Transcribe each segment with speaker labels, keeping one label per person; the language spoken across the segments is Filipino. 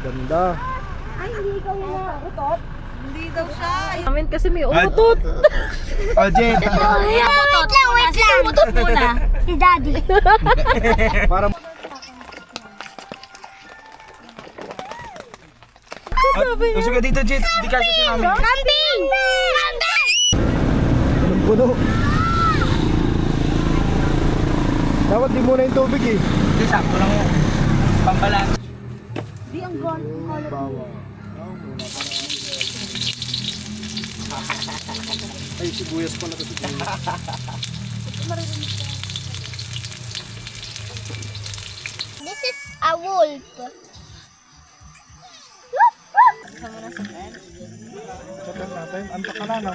Speaker 1: Ganda.
Speaker 2: Ay, hindi ikaw yung nautot.
Speaker 3: Hindi daw siya.
Speaker 2: Amin kasi may utot.
Speaker 1: Oh, Jen.
Speaker 2: Wait lang. Utot muna. Si Daddy.
Speaker 1: Para Gusto ka dito, Jet. Di kasi si Mami.
Speaker 2: Kambing! Kambing!
Speaker 1: Anong puno? Dapat di muna yung tubig eh.
Speaker 4: Hindi, sakto lang yan. Pambalan.
Speaker 2: Di ang gold.
Speaker 1: Bawa. Ay, sibuyas pala ito.
Speaker 2: This is a wolf.
Speaker 1: Sabihan natin, antok ka na, no?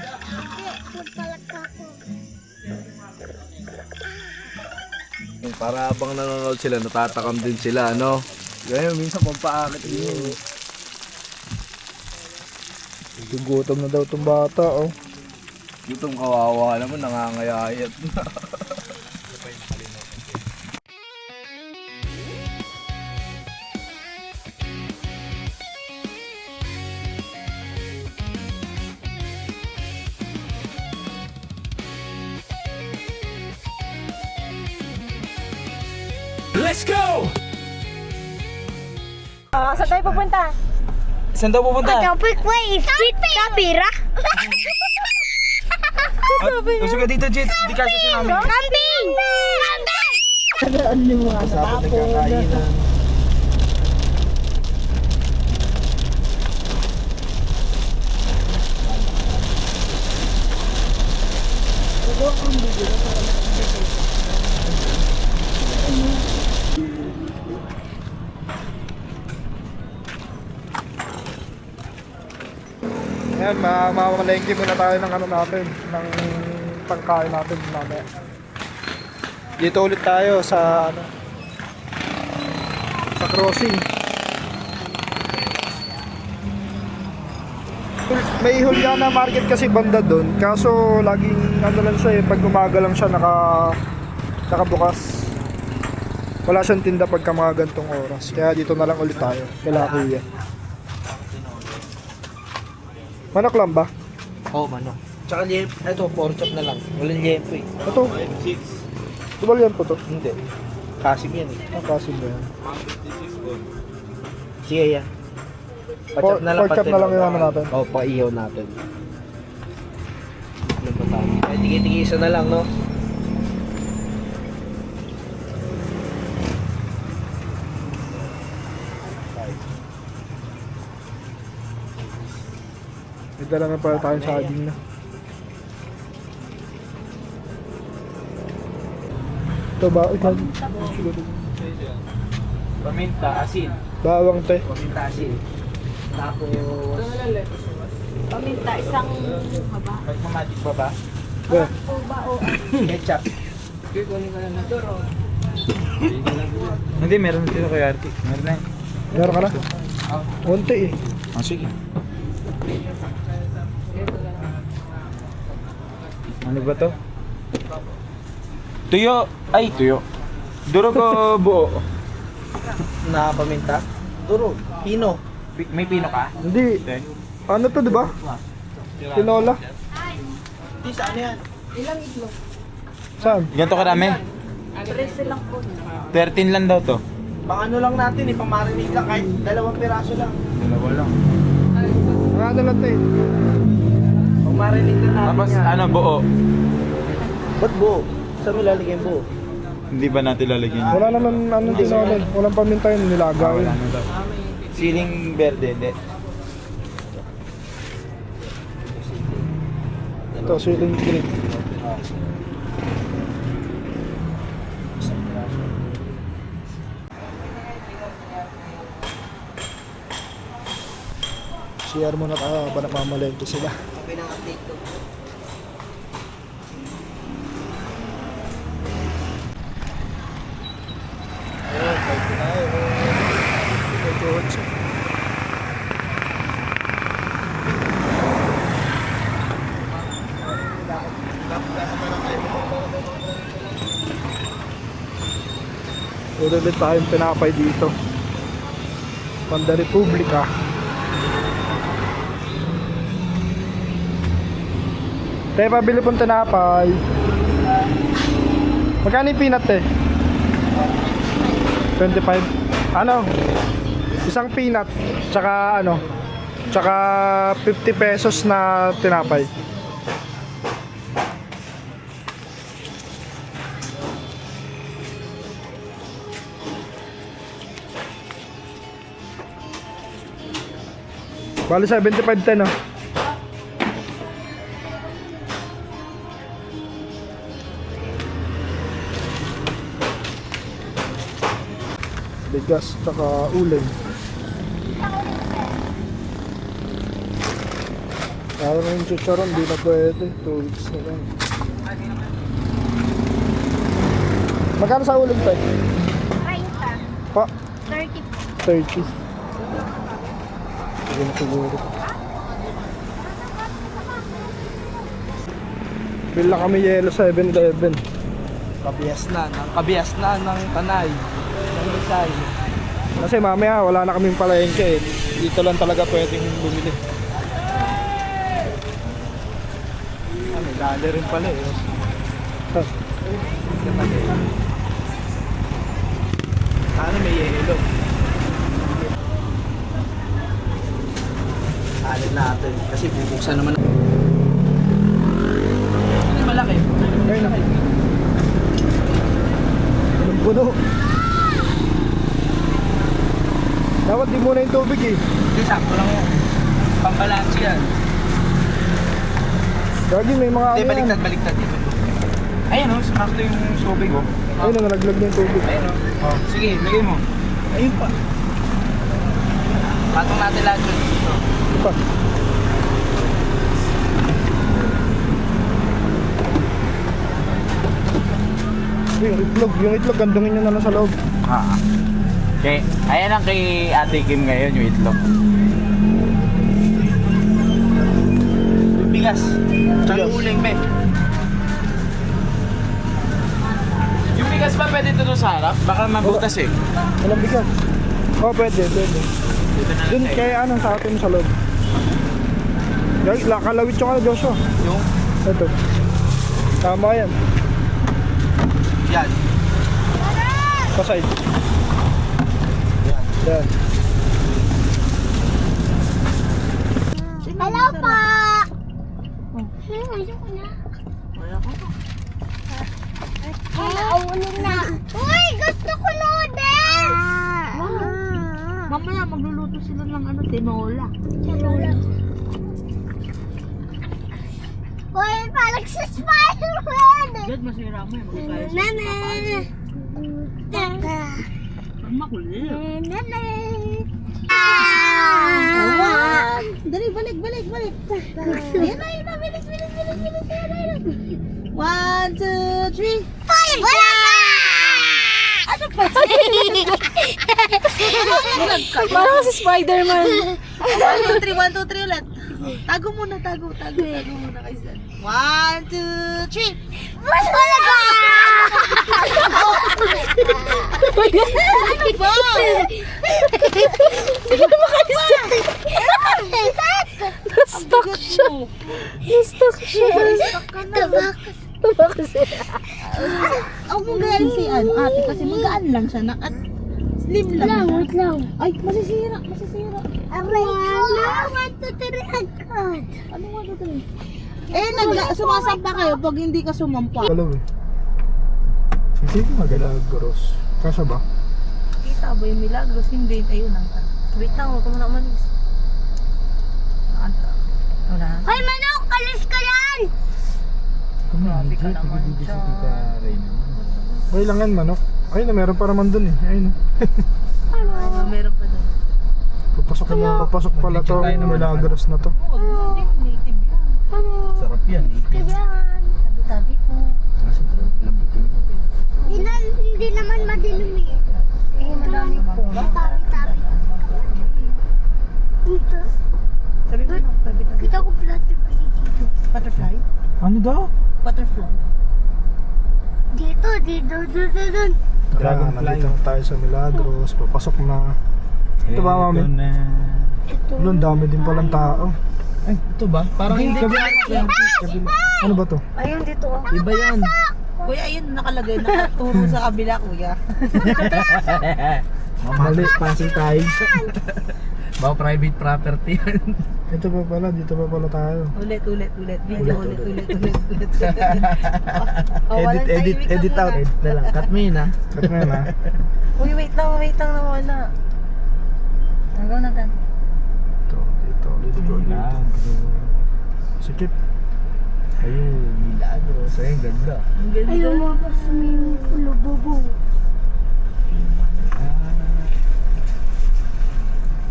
Speaker 1: Para habang nanonood sila, natatakam din sila, no? Gaya, minsan pampaakit din yun. Gugutom na daw itong bata, oh. Gutom kawawa naman, nangangayayat na.
Speaker 4: Let's go!
Speaker 2: Saan tayo pupunta?
Speaker 4: Saan daw pupunta?
Speaker 2: Topic way, street kapira.
Speaker 1: Gusto ka dito, Jet. Di kasi si Mami.
Speaker 2: Kambing! Kambing!
Speaker 1: Masapit nagkakainan. Ayan, mamamalengke muna tayo ng ano natin, ng pangkain natin mamaya. Dito ulit tayo sa ano, sa crossing. May Juliana Market kasi banda doon, kaso laging ano lang siya pag umaga lang siya nakabukas. Wala siyang tinda pagka mga gantong oras, kaya dito na lang ulit tayo, kala kuya. Manok lang ba?
Speaker 4: Oo, manok. Tsaka liempo. Ito, pork chop na lang. Walang liempo eh.
Speaker 1: Ito, tubal yan po to.
Speaker 4: Hindi. Kasig yan eh.
Speaker 1: Kasin ba yan?
Speaker 4: Sige yan. Pachop na lang.
Speaker 1: Pork chop na lang yung ano natin.
Speaker 4: Oo, paihaw natin. Ano ba tayo? Ay, tigi-tigisa na lang, no?
Speaker 1: May dala na pala tayong saging na. Ito ba? Ikaw.
Speaker 4: Paminta, asin.
Speaker 1: Bawang te.
Speaker 4: Paminta, asin. Tapos...
Speaker 2: Paminta, isang haba.
Speaker 4: Magmamagic pa ba?
Speaker 1: Yeah.
Speaker 4: Ketchup. Hindi, meron dito kay Artie. Meron na yun.
Speaker 1: Meron ka na? Unti eh.
Speaker 4: Oh, sige. Ano ba to? Tuyo. Ay, tuyo. Durog o buo? Na paminta? Durog. Pino. May pino ka?
Speaker 1: Hindi. Ano to, di ba? Tinola.
Speaker 4: Hindi, saan yan?
Speaker 1: Saan?
Speaker 4: Ganito karami?
Speaker 2: 13 lang po.
Speaker 4: 13 lang daw to.
Speaker 5: Pang ano lang natin eh, pang marinate lang kahit 2 piraso lang.
Speaker 4: Dalawa lang.
Speaker 1: Ano lang te?
Speaker 5: Pang marinate lang natin
Speaker 4: Tapos
Speaker 5: yan.
Speaker 4: ano, buo?
Speaker 5: Ba't buo? Saan mo lalagyan buo?
Speaker 4: Hindi ba natin lalagyan yun?
Speaker 1: Wala naman ano tinola. Walang paminta yun, nilaga
Speaker 4: Wala
Speaker 1: yun.
Speaker 4: na daw. Siling verde, hindi.
Speaker 1: Ito, siling green. CR muna tayo habang nagmamalengke sila. Ayun, balik tayo. Ito, George. Ulit tayong pinapay dito. Banda Republika. Te, pabili pong tinapay. Magkano yung peanut eh? 25. Ano? Isang peanut. Tsaka ano? Tsaka 50 pesos na tinapay. Bali 75 no? Bigas tsaka uling. Kaya na yung chicharon, di na pwede. 2 weeks na lang. Magkano sa uling tayo?
Speaker 2: 30.
Speaker 1: Pa?
Speaker 2: 30.
Speaker 1: 30. Sige na siguro. Bill na kami yelo 7-Eleven.
Speaker 5: Kabias na ng Tanay. Ng Rizal.
Speaker 1: Kasi mamaya wala na kaming palengke eh. Dito lang talaga pwedeng bumili.
Speaker 5: May dali rin pala eh. Ano may yelo? Alin natin. Kasi bubuksan naman. Ano malaki?
Speaker 1: Ayun na. Anong puno? Dapat di muna yung tubig eh.
Speaker 5: Hindi, sakto lang yan. Pambalansi yan.
Speaker 1: Gagi may mga
Speaker 5: Hindi,
Speaker 1: ano yan.
Speaker 5: baliktad dito. Ayun o, sumakto yung subig o.
Speaker 1: Ayun na, nalaglag na yung tubig.
Speaker 5: Ayun o. Oh. Sige, lagay mo. Ayun pa. Patong natin lahat yun.
Speaker 1: Ito pa. Yung itlog, gandungin nyo na lang sa loob.
Speaker 4: Okay, ayan ang kay Ate Kim ngayon yung itlog.
Speaker 5: Yung bigas. Tsaka
Speaker 1: Bigas.
Speaker 5: yung uling, be. Yung bigas ba pwede ito doon sa harap? Baka mabutas eh.
Speaker 1: Walang bigas. Oh, pwede.
Speaker 5: Dito na
Speaker 1: Dun
Speaker 5: lang
Speaker 1: kaya anong sa atin sa loob. Gagi, kalawit yung Joshua.
Speaker 5: Yung,
Speaker 1: Ito. Tama yan.
Speaker 5: yan.
Speaker 1: Pasay. Yan.
Speaker 2: Hello po! Ayoko na. Nauunin na. Uy, gusto ko noodles!
Speaker 3: Mamaya magluluto sila ng ano, tinola.
Speaker 2: Tinola. Uy, parang sa Spider-Man!
Speaker 3: Dad, masira mo yan. Magkaya sa
Speaker 2: Nana!
Speaker 3: Ang makulit.
Speaker 2: Nana!
Speaker 3: Dali, balik. Ayan na, bilis. 1, 2, 3.
Speaker 2: Wala ka!
Speaker 3: Ano pa? Parang si Spider-Man. 1, 2, 3 ulit. Tago muna kayo saan. 1, 2, 3.
Speaker 2: Wala ka!
Speaker 3: Ano ba? Hindi na makaisa. Na-stuck siya. Na-stuck ka na. Tabakas. Ako mong gayarin si ate kasi magaan lang siya. Slim lang.
Speaker 2: Wait lang.
Speaker 3: Ay, masisira.
Speaker 2: Aray ko! 1, 2, 3 agad.
Speaker 3: Ano nga ito? Sumasampa kayo pag hindi ka sumampa.
Speaker 1: Dalaw eh. Hindi magalagros. Kasya ba?
Speaker 3: Kita ba yung milagros? Hindi. Ayun ang wait lang, huwag ka muna umalis. Wala.
Speaker 2: Hoy, manok! Kalis ka yan!
Speaker 3: Grabe ka naman siya.
Speaker 1: Okay lang yan, manok. Ayun na, meron pa naman dun eh. Ayun.
Speaker 3: Meron pa doon.
Speaker 1: Papasok pala to. Milagros na to.
Speaker 3: Hindi, native yan.
Speaker 5: Sarap yan.
Speaker 3: Tabi-tabi po.
Speaker 2: Hindi naman madilim eh.
Speaker 3: Madami po.
Speaker 2: Tabi-tabi. Ito.
Speaker 3: Sabi mo na, tabi-tabi.
Speaker 2: Kita ko butterfly dito.
Speaker 3: Butterfly?
Speaker 1: Ano daw?
Speaker 3: Butterfly.
Speaker 2: Dito.
Speaker 1: Dragonfly. Nandito na tayo sa Milagros. Papasok na. Ito ba, mami?
Speaker 4: Ito na.
Speaker 1: Ano, ang dami din palang tao.
Speaker 4: Ay, ito ba? Parang hindi.
Speaker 1: Ano ba to?
Speaker 2: Ayun dito oh.
Speaker 4: Iba yan.
Speaker 3: Kuya, ayun nakalagay. Nakaturo sa kabila, kuya.
Speaker 1: Mali.
Speaker 4: Passing tayo. Ba private property yan.
Speaker 1: Ito pa pala, dito pa pala tayo.
Speaker 3: Ulit. Video, ulit.
Speaker 1: Edit out.
Speaker 4: Edit na lang. Cut mo yun ha.
Speaker 1: Cut mo yun, ha?
Speaker 3: Uy, wait lang nawala.
Speaker 2: Hanggang natin.
Speaker 1: Dito.
Speaker 4: Milagro.
Speaker 1: Sikip.
Speaker 4: Ayun, milagro. So yung ganda.
Speaker 3: Ang ganda.
Speaker 2: Ayaw mo pa swimming pool, bobo.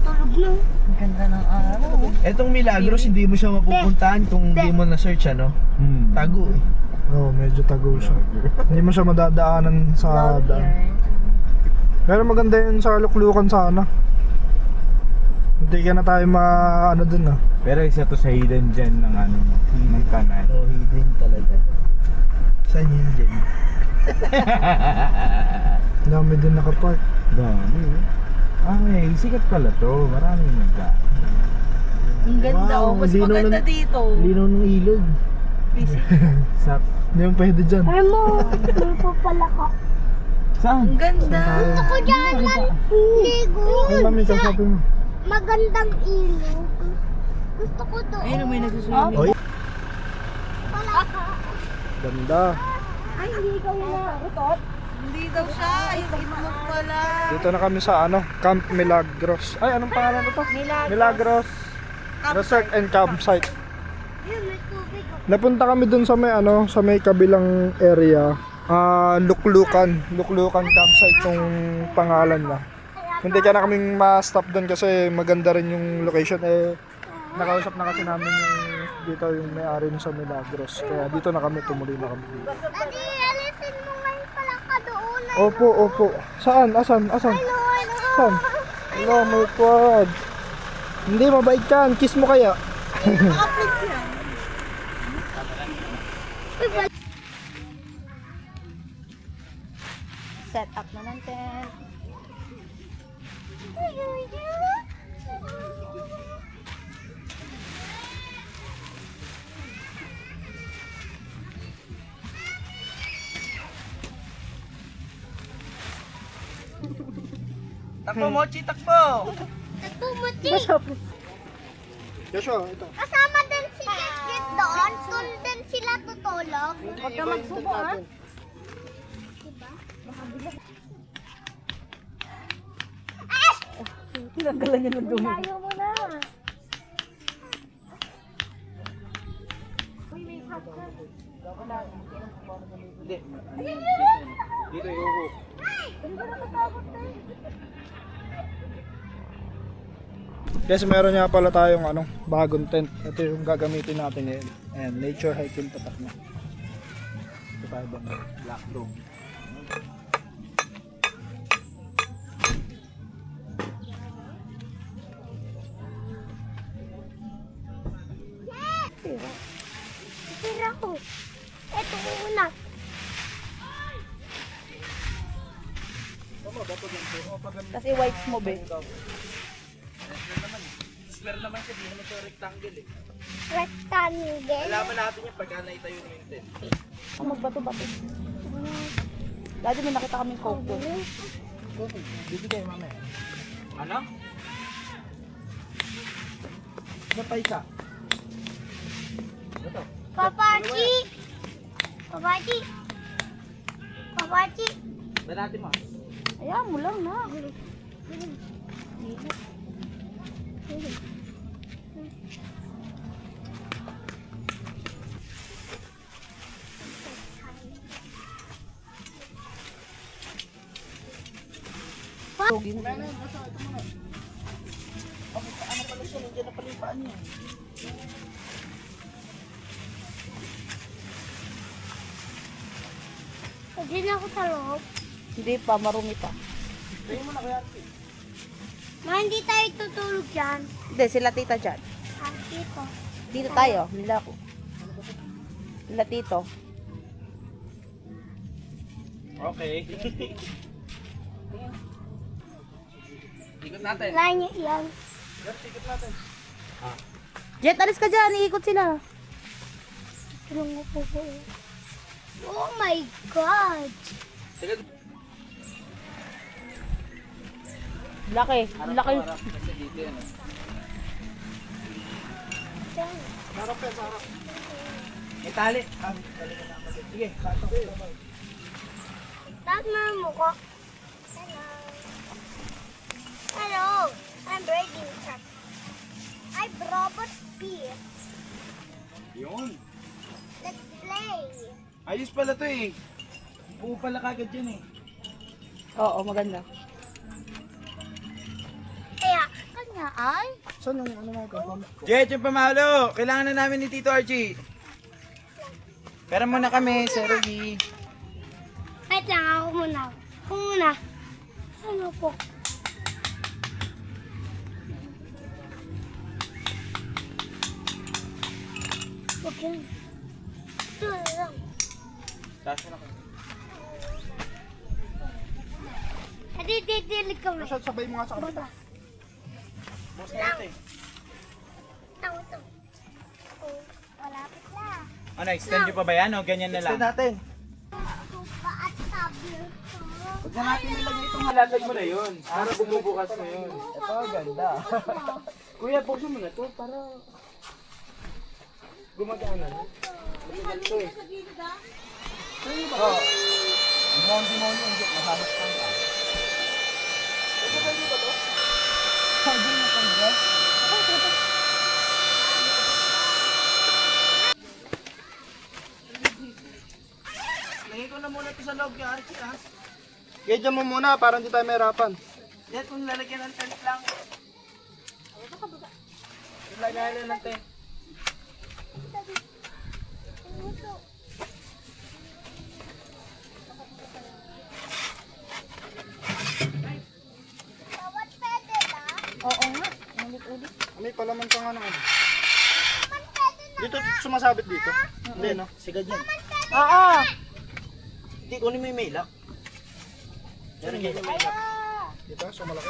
Speaker 2: Tulog na. Ang ganda ng araw.
Speaker 4: Etong Milagros, hindi mo siya mapupuntahan kung hindi mo na-search ano. Tago eh.
Speaker 1: Oo, medyo tago siya. Hindi mo siya madadaanan sa daan. Pero maganda yun sa luklukan sana. Hindi ka na tayo ano dun ah.
Speaker 5: Pero isa to sa hidden gem ng ano, ng kanal.
Speaker 4: Oh, hidden talaga. Saan yun dyan?
Speaker 1: Dami din nakapark.
Speaker 5: Dami. Ay, sikat pala to. Maraming nagka.
Speaker 3: Ang ganda
Speaker 4: Wow,
Speaker 3: oh. Mas
Speaker 4: linaw
Speaker 3: maganda
Speaker 4: ng-
Speaker 3: dito.
Speaker 4: Linaw ng ilog.
Speaker 5: Sa
Speaker 1: Hindi mo pwede dyan.
Speaker 2: Ay mo, may pala ka.
Speaker 5: saan?
Speaker 3: Ang ganda.
Speaker 2: Ako dyan man, ligo.
Speaker 1: Ay, mami, kausapin mo.
Speaker 2: Magandang ilog. Gusto ko doon.
Speaker 3: Ayun, may nagsuswimming.
Speaker 4: Oy.
Speaker 2: Pala ka.
Speaker 1: Ganda.
Speaker 2: Ay, hindi ka na.
Speaker 3: Hindi daw siya. Ayun, ilog pala.
Speaker 1: Dito na kami sa Camp Milagros. Ay, anong pangalan nito? Milagros Resort and Campsite.
Speaker 2: Yun, may tubig.
Speaker 1: Napunta kami dun sa may kabilang area. Luklukan Campsite yung pangalan niya. Hindi ka na kaming ma-stop dun kasi maganda rin yung location. Nakausap na kasi namin dito yung may-ari sa Milagros. Kaya dito na kami, tumuloy na kami dito.
Speaker 2: Adi, alisin mo ngayon pala ka doon.
Speaker 1: Opo. Saan? Asan? Saan? Hello, my God. Hindi, mabait yan. Kiss mo kaya?
Speaker 3: Naka-flex yan.
Speaker 2: Set up na ng tent.
Speaker 4: Takbo, Mochi, takbo!
Speaker 2: Tumuti.
Speaker 1: Joshua, ito.
Speaker 2: Kasama din si Kit doon. Doon din sila tutulog.
Speaker 1: Huwag ka magsubo, ha?
Speaker 3: Tinanggalan niya ng dumi.
Speaker 2: Ayaw mo na.
Speaker 5: Dito yung
Speaker 1: Guys, meron nga pala tayong bagong tent. Ito yung gagamitin natin ngayon. Ayan, nature hiking tatak na. Ito tayo ba? Black dog.
Speaker 2: Tira ko. Ito una.
Speaker 3: Kasi white mo, be.
Speaker 4: Square naman siya, di naman ito rectangle eh.
Speaker 2: Rectangle.
Speaker 4: Alaman natin yan pagka naitayo na yung tent.
Speaker 3: Magbato-bato. Dati may nakita kaming coke doon.
Speaker 1: Dito kayo mamaya.
Speaker 4: Ano? Napay ka.
Speaker 2: Papachi. Papachi. Papachi.
Speaker 4: Danatin mo.
Speaker 3: Ayan mo lang na.
Speaker 2: Pwede na ako sa loob.
Speaker 3: Hindi pa, marumi pa.
Speaker 2: Ma, hindi tayo tutulog dyan.
Speaker 3: Hindi, sila tita dyan.
Speaker 2: Ah, dito.
Speaker 3: Dito tayo, nila ako. Nila tito.
Speaker 4: Okay.
Speaker 5: Ikot natin.
Speaker 2: Wala niya yan.
Speaker 3: Jet, alis ka dyan. Iikot sila.
Speaker 2: Tulong ko po. Oh my God!
Speaker 5: Sige.
Speaker 3: Laki. Laki.
Speaker 5: Kasi dito yan.
Speaker 1: Sarap yan, sarap.
Speaker 5: May tali. Sige, sato.
Speaker 2: Tama mo ko. Hello. Hello. I'm breaking up. I'm Robot P.
Speaker 5: Yun.
Speaker 2: Let's play.
Speaker 5: Ayos pala to eh. Buo pala kagad yan eh.
Speaker 3: Oo, maganda.
Speaker 2: Kaya, kanya ay.
Speaker 1: Saan yung ano mga ka?
Speaker 5: Jet, yung pamalo. Kailangan na namin ni Tito Archie. Pera muna kami, Sir Ruby.
Speaker 2: Wait lang, ako muna. Ako muna. Ano po? Huwag yan. Ito lang.
Speaker 5: Taas mo na kami.
Speaker 2: Didilig kami.
Speaker 1: Masyad, sabay mo nga sa kabila.
Speaker 5: Boss natin.
Speaker 2: Ito. Oh, malapit na.
Speaker 5: Ano, extend nyo pa ba yan o ganyan na lang? Extend natin.
Speaker 2: Tupa at tablet ko.
Speaker 5: Huwag na natin nilagay itong halatag mo na yun. Para bumubukas mo yun. Ito, ganda. Kuya, buksan mo na to para gumagana. Matigal to eh. Oo. Demonyo, hindi. Mahabas kang ka. Ito ba ba to? Sabi mo kang ba? Lagay ko na muna ito sa loob niya, Archie, ha?
Speaker 1: Gedya mo muna para hindi tayo mahirapan.
Speaker 5: Yan, kung lalagyan ng tent lang. Lalagyan ng tent.
Speaker 2: Bawat pwede na.
Speaker 3: Oo nga. Ulit-ulit.
Speaker 1: May palaman pa nga ng ano.
Speaker 2: Naman pwede na.
Speaker 1: Dito, sumasabit dito. Hindi, no?
Speaker 5: Sigad yan.
Speaker 3: Oo.
Speaker 5: Hindi, kunin mo yung mail, ha? Yan, yan yung mail, ha?
Speaker 1: Dito, so malaki.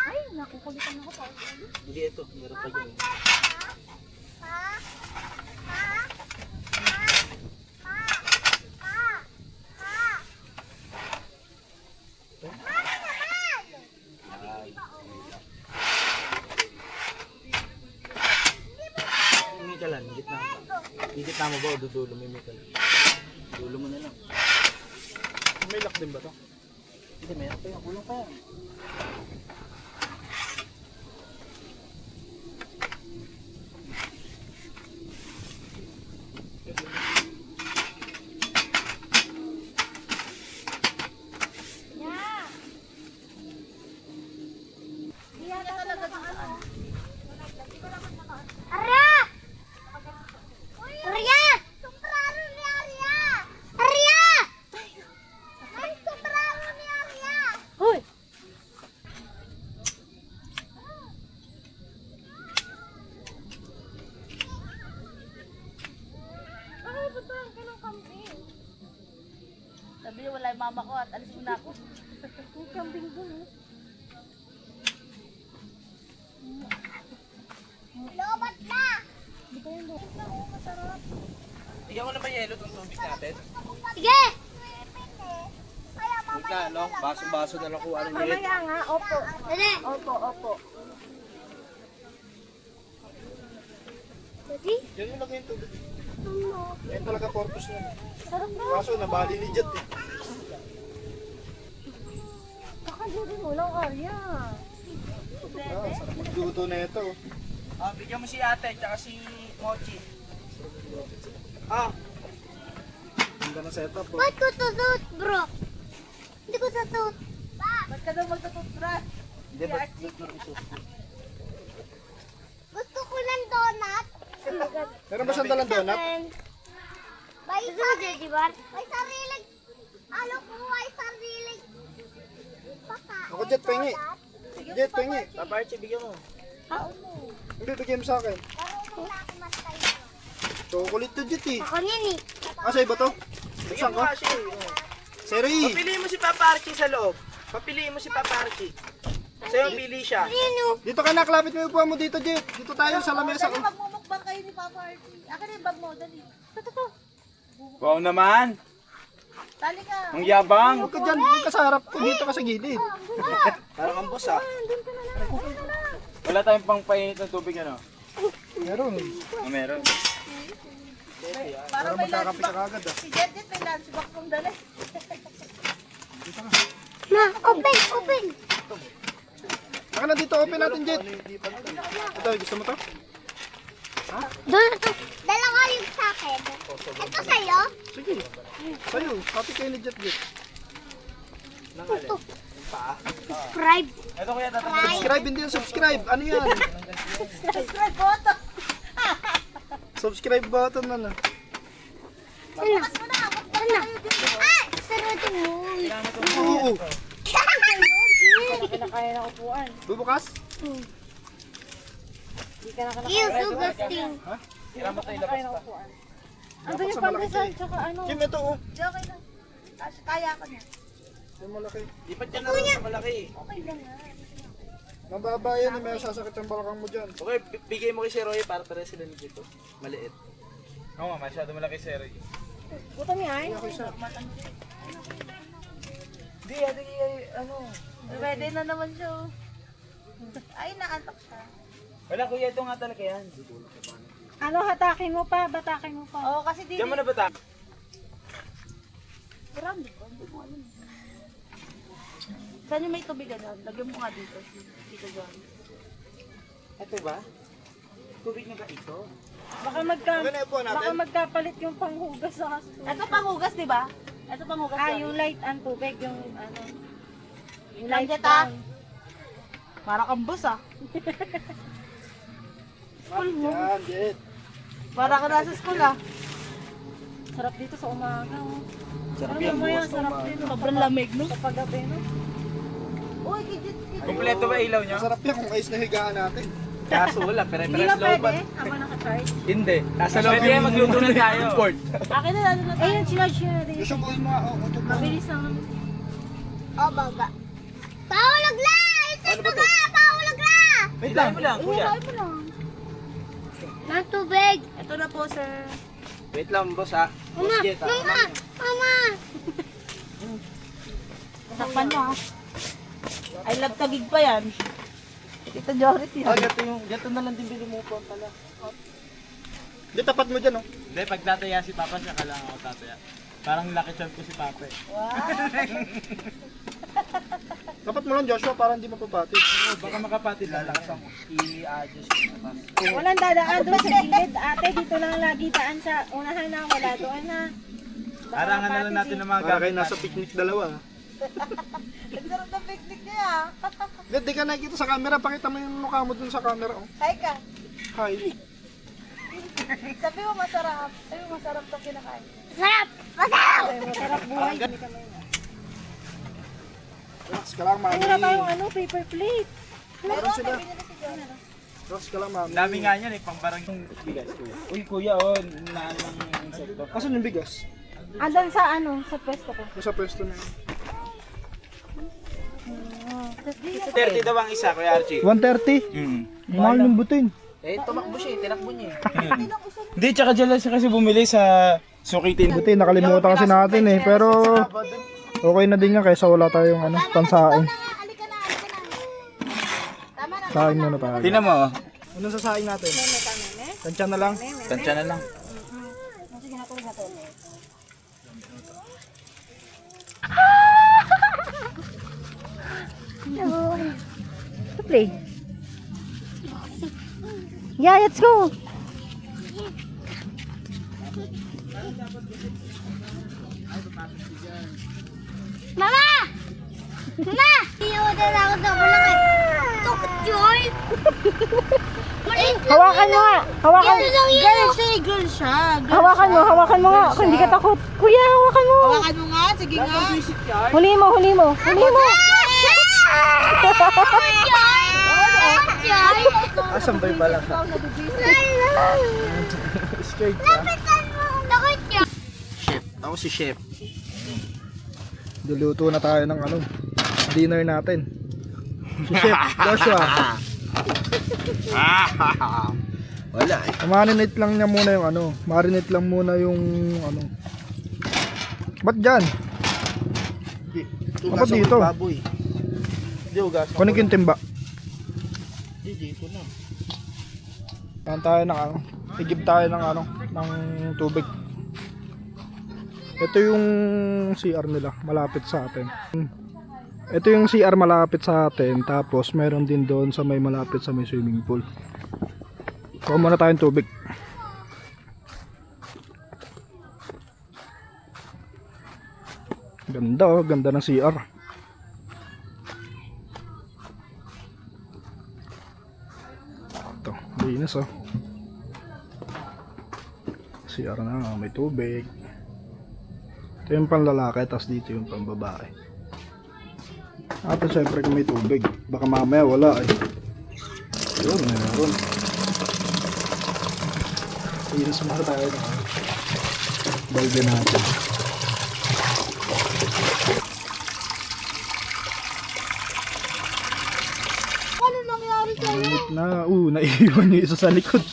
Speaker 3: Ay, nakukulitan ako pa.
Speaker 5: Hindi, ito. Meron pa dyan. May ka lang, higit na. Higit na mo ba o dudulo? May ka lang. Dulo mo na lang.
Speaker 1: May lock din ba to?
Speaker 5: Hindi, meron pa yan. Kulang pa yan.
Speaker 2: Arya! Arya! Sombrero ni Arya! Arya! Ay, sombrero ni Arya!
Speaker 3: Hoy!
Speaker 2: Ay, batuhan ka ng kambing.
Speaker 3: Sabi niya wala yung mama ko at alis muna ako.
Speaker 2: Yung kambing doon. Lobat na!
Speaker 5: Bigyan ko na ba yelo itong tubig natin?
Speaker 2: Sige!
Speaker 5: Wait na, no? Baso-baso na lang kung ano yun.
Speaker 2: Mamaya nga, opo. Dali!
Speaker 3: Opo, opo.
Speaker 2: Dali?
Speaker 1: Yan yung lagay yung tubig.
Speaker 2: Ano?
Speaker 1: Yan talaga purpose niya.
Speaker 2: Sarap na.
Speaker 1: Kaso, nabali ni Jet eh.
Speaker 2: Kakalirin mo lang, Arya.
Speaker 1: Ah, sarap magluto na ito.
Speaker 5: Ah, bigyan mo si ate, tsaka si Mochi. Ah,
Speaker 1: Ganda na setup oh.
Speaker 2: Ba't ko tutut, bro? Hindi ko tutut.
Speaker 3: Ba't ka daw magtututbrush?
Speaker 5: hindi ba isuot?
Speaker 2: Gusto ko ng donut.
Speaker 1: Meron ba siyang dalang donut?
Speaker 2: May sarili. May sarili. Ano ko, may sarili.
Speaker 1: Ako Jet, pengi. Jet, pengi.
Speaker 5: Papa Archie, bigyan mo.
Speaker 1: Hindi, bigyan mo sa akin.
Speaker 2: Marunong na ako magtayo.
Speaker 1: Chocolate to Jet eh.
Speaker 2: Ako yun eh.
Speaker 1: Asa iba to?
Speaker 5: Bigyan
Speaker 1: Buksan
Speaker 5: mo
Speaker 1: ko.
Speaker 5: kasi.
Speaker 1: Seri!
Speaker 5: Papiliin mo si Papa Archie sa loob. Papiliin mo si Papa Archie.
Speaker 4: Sa'yo pili siya.
Speaker 1: Dito ka na, klapit mo yung upuan mo dito, Jet. Dito tayo sa lamesa.
Speaker 3: Dali, magmumukbang kayo ni Papa Archie. Akin na yung bag mo, dali. Ito.
Speaker 4: Wow naman.
Speaker 3: Tali ka.
Speaker 4: Ang yabang.
Speaker 1: Huwag ka dyan, huwag ka sa harap ko. Dito ka sa gilid.
Speaker 4: Parang ang boss ah. Wala tayong pang painit ng tubig ano?
Speaker 1: Meron.
Speaker 4: Meron.
Speaker 1: Para
Speaker 3: Parang may
Speaker 1: magkakape ka
Speaker 3: lunchbox.
Speaker 1: kagad ah.
Speaker 3: Si Jet may lunchbox kong dali.
Speaker 2: Ma, open.
Speaker 1: Saka na dito, open natin, Jet. Ito, gusto mo to?
Speaker 2: Doon ito. Dalawa yung sa akin. Ito sa'yo?
Speaker 1: Sige. Sa'yo, happy kayo ni Jet, Jet.
Speaker 2: Subscribe.
Speaker 4: Ito kuya
Speaker 1: Subscribe, hindi yung subscribe. Ano yan?
Speaker 3: Subscribe button.
Speaker 1: Subscribe button na na.
Speaker 3: Bukas mo na. Mukbang na kayo dito.
Speaker 2: Ah, sarado mo.
Speaker 1: Oo.
Speaker 3: Kinakain na upuan.
Speaker 1: Bubukas?
Speaker 2: Ew, so gusting.
Speaker 3: Ando yung pandesal, tsaka ano.
Speaker 1: Kim, ito oh.
Speaker 3: Di, okay lang. Kaya ko na.
Speaker 1: Yung malaki.
Speaker 4: Lipat yan na sa malaki.
Speaker 3: Okay lang nga.
Speaker 1: Mababa yan, may sasakit yung balakang mo dyan.
Speaker 4: Okay, bigay mo kay si Roy para pare sila dito. Maliit. Oo nga, masyado malaki si Roy.
Speaker 3: Gutom yan.
Speaker 4: Hindi, ano.
Speaker 3: Ready na naman siya. oh. Ay, naantok siya.
Speaker 4: Wala kuya, ito nga talaga yan.
Speaker 3: Ano, hatakin mo pa, batakin mo pa. Oo, kasi di.
Speaker 4: Diyan mo na ba ta?
Speaker 3: Saan yung may tubig ano? Lagyan mo nga dito, si Tito John.
Speaker 4: Ito ba? Tubig na ba ito?
Speaker 3: Baka
Speaker 1: Okay na upuan natin.
Speaker 3: magkapalit yung panghugas sa kaso. Ito panghugas, di ba? Ito panghugas. Yung light ang tubig, yung ano. Yung light brown. Para kang bus ah.
Speaker 1: Yan, Jet.
Speaker 3: Para ka nasa school ah. Sarap dito sa umaga. Oh.
Speaker 1: Sarap yan, bukas na
Speaker 3: Sarap
Speaker 1: umaga.
Speaker 3: dito. Sobrang lamig no? Kapag gabi no? Uy, kidit.
Speaker 4: Kompleto ba ilaw niyo?
Speaker 1: Masarap yan kung ayos na higaan natin.
Speaker 4: Kaso wala,
Speaker 3: Hindi
Speaker 4: pere-peres
Speaker 3: ba
Speaker 4: loob.
Speaker 3: pwede? Habang naka-charge?
Speaker 4: Hindi. Nasa loob yung magluto na tayo.
Speaker 3: Akin na lalo na tayo. Ayun, sinarge na rin.
Speaker 1: Gusto buhin mo nga, oh. Ito mo.
Speaker 3: Mabilis lang.
Speaker 2: Oh, baba. Paulog na! Isip ko ka! Paulog na!
Speaker 4: Wait lang. Mo lang, kuya.
Speaker 3: Ihahay mo lang.
Speaker 2: Ng tubig.
Speaker 3: Ito na po, sir.
Speaker 4: Wait lang, boss ha. Boss
Speaker 2: Mama!
Speaker 4: Jet ha.
Speaker 2: Mama! Mama!
Speaker 3: Takpan mo ah. I love tagig pa yan. Tito Joris yan.
Speaker 4: Gato na lang din bili mo po pala.
Speaker 1: Di, tapat mo dyan, oh.
Speaker 4: Hindi, pag tataya si Papa, siya ka lang ako tataya. Parang lucky charm ko si Papa eh.
Speaker 1: Tapat mo lang, Joshua, para hindi mapapatid.
Speaker 4: Baka makapatid lalakas ako. I-adjust ko na pa.
Speaker 3: Walang dadaan doon sa gilid. Ate, dito lang lagi daan sa unahan na. Wala doon na.
Speaker 4: Arangan na lang natin ng mga
Speaker 1: Para kayo
Speaker 4: gamit.
Speaker 1: nasa picnic dalawa.
Speaker 3: Nagdarap ng picnic niya ah.
Speaker 1: Di ka nakikita sa camera, pakita mo yung mukha mo dun sa camera, oh.
Speaker 3: Hi ka.
Speaker 1: Hi.
Speaker 3: Sabi mo masarap. Sabi mo masarap itong kinakain.
Speaker 2: Sarap! Masarap!
Speaker 3: Sabi mo masarap buhay.
Speaker 1: Relax ka lang, mami.
Speaker 3: Ay, wala tayong ano, paper plate.
Speaker 1: Meron sila. Relax ka lang, mami.
Speaker 4: Dami nga yan eh, pang barang yung bigas kuya. Uy kuya, oh, naan ng insekto.
Speaker 1: Asan yung bigas?
Speaker 3: Andun sa ano, sa pwesto ko.
Speaker 1: Yung sa pwesto na yun.
Speaker 4: 30 daw ang isa, Kuya Archie.
Speaker 1: 130? Mahal ng butin.
Speaker 4: Eh, tumakbo siya eh, tinakbo niya eh. Hindi, tsaka dyan lang siya kasi bumili sa sukitin.
Speaker 1: Buti, nakalimutan kasi natin eh. Pero okay na din yan kaysa wala tayong ano, pansaing.
Speaker 3: Alika na. Tama na.
Speaker 1: Saing muna tayo.
Speaker 4: Tingnan mo, oh.
Speaker 1: Anong sasaing natin? Tansya na lang.
Speaker 4: Tansya na lang.
Speaker 3: Sige na, tulog na to. Play. Yeah, let's go.
Speaker 2: Mama! Mama! Inuudan ako sa bulak eh. Tukot joy! Maliit lang
Speaker 3: Hawakan mo nga. Hawakan.
Speaker 2: Ito lang yun.
Speaker 3: Girl siya, girl siya. Hawakan mo nga. Kung hindi ka takot. Kuya, hawakan mo.
Speaker 5: Hawakan mo nga, sige nga.
Speaker 3: Huli mo.
Speaker 2: Joy! Joy!
Speaker 1: Asan ba yung balak? Scared ka?
Speaker 2: Lapitan mo ang takot joy!
Speaker 4: Chef. Ako si Chef.
Speaker 1: Luluto na tayo ng ano, dinner natin. Si Chef Joshua.
Speaker 4: Wala eh.
Speaker 1: Marinate lang niya muna yung ano. Marinate lang muna yung ano. Ba't dyan? Dapat dito.
Speaker 4: Baboy. Hindi, ugas.
Speaker 1: Kunin yung timba.
Speaker 4: Hindi, dito na.
Speaker 1: Saan tayo ng ano? Igib tayo ng ano? Ng tubig. Ito yung CR nila. Malapit sa atin. Ito yung CR malapit sa atin. Tapos meron din doon sa may malapit sa may swimming pool. Kuha muna tayong tubig. Ganda oh, ganda ng CR. Ito, linis oh. CR na, may tubig. Ito yung panlalaki, tapos dito yung pambabae. At syempre kung may tubig, baka mamaya wala eh. Yun, meron. Linis muna tayo ng balde natin.
Speaker 2: Ano nangyari sa'yo?
Speaker 1: Na, naiiwan yung isa sa likod.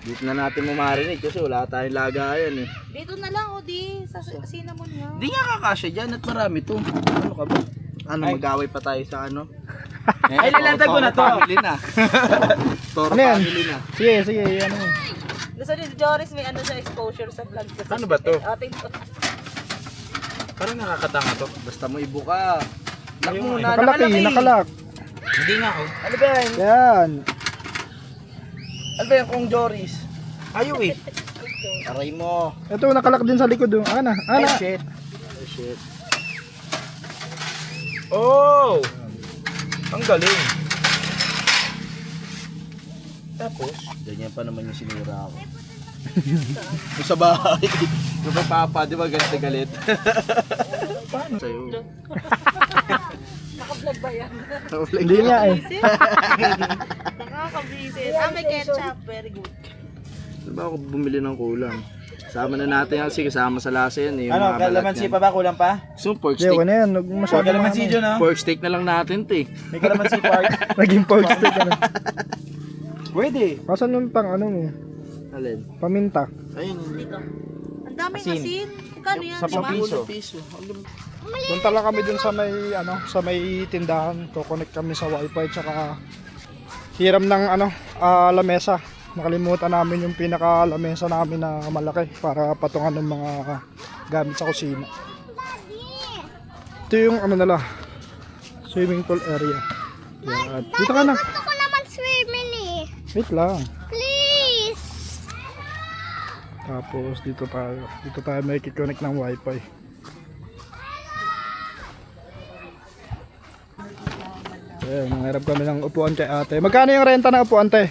Speaker 4: Dito na natin mamarinate kasi wala tayong lagayan eh.
Speaker 3: Dito na lang, o di. Sa cinnamon nga.
Speaker 4: Hindi nga kakasya dyan at marami to. Ano ka ba? Ano, mag-away pa tayo sa ano? Ay, lilantan ko na to. Family na. Toro
Speaker 1: Ano yan?
Speaker 4: family na.
Speaker 1: Sige, sige, ano.
Speaker 3: Gusto ni Joris may ano sa exposure sa vlog. Kasi
Speaker 4: Ano ba to?
Speaker 3: Atin to.
Speaker 4: Parang nakakatanga to. Basta mo ibuka. Lock muna.
Speaker 1: Nakalak eh, nakalak.
Speaker 4: Hindi nga oh. Ano ba yan?
Speaker 1: Yan.
Speaker 4: Ano ba yan kung Joris? Ayaw eh. Aray mo.
Speaker 1: Ito, nakalak din sa likod. Ana, ana.
Speaker 4: Shit. Oh shit. Oh! Ang galing. Tapos, ganyan pa naman yung sinira ako. Yung sa bahay. Yung papa, di ba ganito galit? Paano sa'yo?
Speaker 3: Naka-vlog ba yan?
Speaker 1: Hindi nga eh.
Speaker 3: Nakaka-visit. May ketchup. Very good.
Speaker 4: Ano ba ako bumili ng kulang? Sama na natin yan kasi kasama sa lasa yan eh.
Speaker 5: Ano, kalamansi pa ba? Kulang pa?
Speaker 4: So, pork
Speaker 1: Hindi,
Speaker 4: steak.
Speaker 1: okay na yan. Huwag masyado
Speaker 5: Kalamansi dyan, no?
Speaker 4: Pork steak na lang natin, te.
Speaker 5: May kalamansi part.
Speaker 1: Naging pork steak. Ano.
Speaker 5: Pwede.
Speaker 1: Kasan yung pang ano mo?
Speaker 4: Alin?
Speaker 1: Paminta.
Speaker 4: Ayun.
Speaker 3: Dito. Ang daming
Speaker 5: Asin.
Speaker 3: asin. Kano yan?
Speaker 5: Sa
Speaker 3: Diba?
Speaker 5: piso.
Speaker 4: Piso.
Speaker 1: Punta lang kami dun sa may ano, sa may tindahan. Ko-connect kami sa wifi tsaka hiram ng ano, lamesa. Nakalimutan namin yung pinaka lamesa namin na malaki para patungan ng mga gamit sa kusina. Ito yung ano nila, swimming pool area. Yan. Dito ka na.
Speaker 2: Gusto ko naman swimming eh.
Speaker 1: Wait lang.
Speaker 2: Please.
Speaker 1: Tapos dito tayo may kikonek ng wifi. Ayan, nangarap kami ng upuan kay ate. Magkano yung renta ng upuan, te?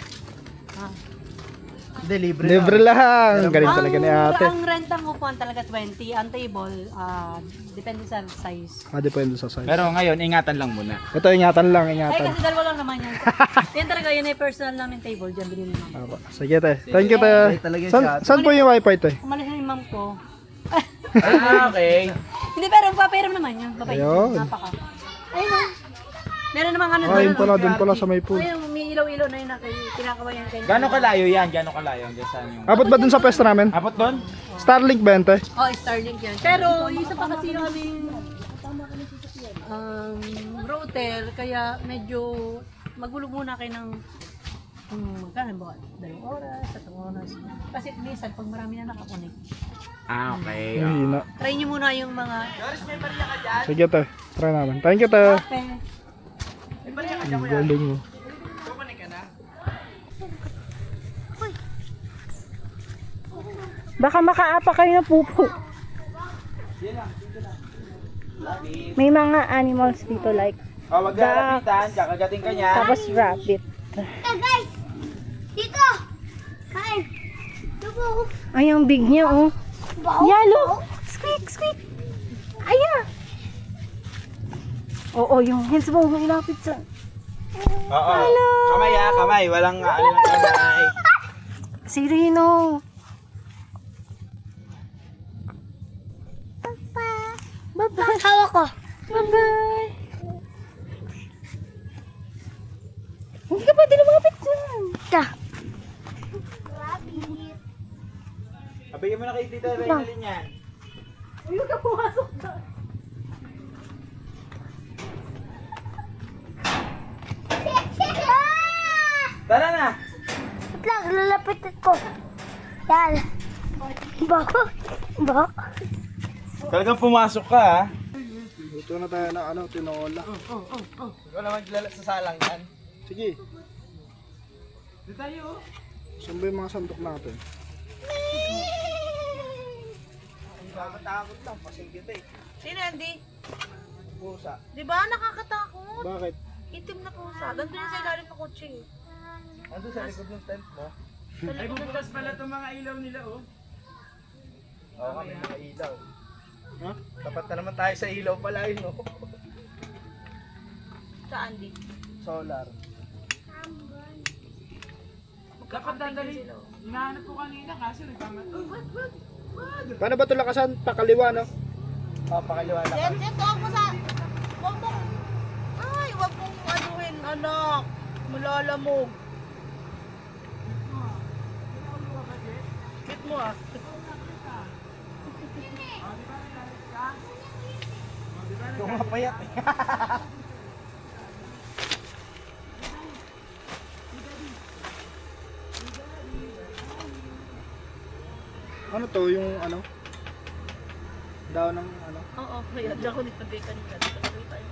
Speaker 5: Hindi, libre
Speaker 1: Libre lang. Galing talaga ni ate.
Speaker 6: Ang rentang upuan talaga 20, ang table, depende sa size.
Speaker 1: Depende sa size.
Speaker 5: Pero ngayon, ingatan lang muna.
Speaker 1: Ito, ingatan lang,
Speaker 6: Ay,
Speaker 1: ingatan.
Speaker 6: kasi dalawa lang naman yan. Yan talaga, yun ay personal namin table, dyan bilhin naman.
Speaker 1: Aba, sige, te. Thank you, te.
Speaker 4: talaga
Speaker 1: Saan po yung wifi, te?
Speaker 6: Umalis na yung mom ko.
Speaker 5: Okay.
Speaker 6: Hindi, pero papairam naman yun. Babay,
Speaker 1: Ayun.
Speaker 6: napaka. Ayun na. Meron namang ano
Speaker 1: Ayun pala, dun pala sa may pool.
Speaker 6: Ayun, may ilaw-ilaw na yun na kinakabayan kayo.
Speaker 5: Gano'ng kalayo yan? Gano'ng kalayo? Hanggang saan yung...
Speaker 1: Abot ba dun sa pwesto namin?
Speaker 5: Abot doon?
Speaker 1: Starlink ba yun, te?
Speaker 6: Oh, Starlink yan. Pero, isa pa kasi yung aming router, kaya medyo magulog muna kayo ng magkano ba? 2 oras, 3 oras. Kasi minsan, pag marami na nakakunik,
Speaker 5: Ah, okay.
Speaker 1: Ang hina.
Speaker 6: try nyo muna yung mga
Speaker 1: Sige, te. Try namin. Thank you, te.
Speaker 6: kape.
Speaker 1: Ang galing mo.
Speaker 2: Baka makaapa kayo na pupo. May mga animals dito like
Speaker 5: Wag lalapitan, kakagating ka niya.
Speaker 2: tapos rabbit. guys! Dito! Kain! Lubo! Ay, ang big niya, oh. Yalo! Squeak! Squeak! Ayan! Oo, yung hands mo, ilapit sa...
Speaker 5: Oo. Kamay ah, kamay. Walang ano ng kamay.
Speaker 2: Si Rino! Bye-bye! Hawak ko! Bye-bye!
Speaker 3: Hindi ka pwede lumapit dyan.
Speaker 2: Ta.
Speaker 5: Abigyan mo na kay Tita Reynalyn yan.
Speaker 3: Huwag ka pumasok dyan.
Speaker 5: Tara na!
Speaker 2: Wait lang, lalapitin ko. Yan. Bako. Bako.
Speaker 5: Talagang pumasok ka ha.
Speaker 1: Ito na tayo ng ano, tinola.
Speaker 5: Ikaw naman sa salang yan.
Speaker 1: Sige,
Speaker 5: Dito tayo.
Speaker 1: saan ba yung mga sandok natin?
Speaker 5: Takot lang, pasingkit eh.
Speaker 3: Sino, Andy?
Speaker 5: Pusa.
Speaker 3: Di ba nakakatakot?
Speaker 1: Bakit?
Speaker 3: Itim na pusa. Ganda na sa ilalim ng kotse.
Speaker 5: Ando sa likod ng tent mo.
Speaker 3: Ay, bubukas pala.
Speaker 5: Oo kami mga ilaw.
Speaker 1: Ha?
Speaker 5: Tapat na naman tayo sa ilaw pala yun oh.
Speaker 3: Sa Andy.
Speaker 5: Solar.
Speaker 3: Dapat dadali.
Speaker 1: Paano ba ito lakasan? Pakaliwa, no?
Speaker 5: Pakaliwa na
Speaker 3: Jet,
Speaker 5: kami.
Speaker 3: Jet, huwag mo sa... Huwag mong... Ay, huwag mong anuhin, anak. Malalamog. Bit mo ah.
Speaker 5: Tumapayat eh.
Speaker 1: Ano to, yung ano? Daw ng ano?
Speaker 3: Oo, kaya dyan ako nitagay kanina. Dito nagay tayo.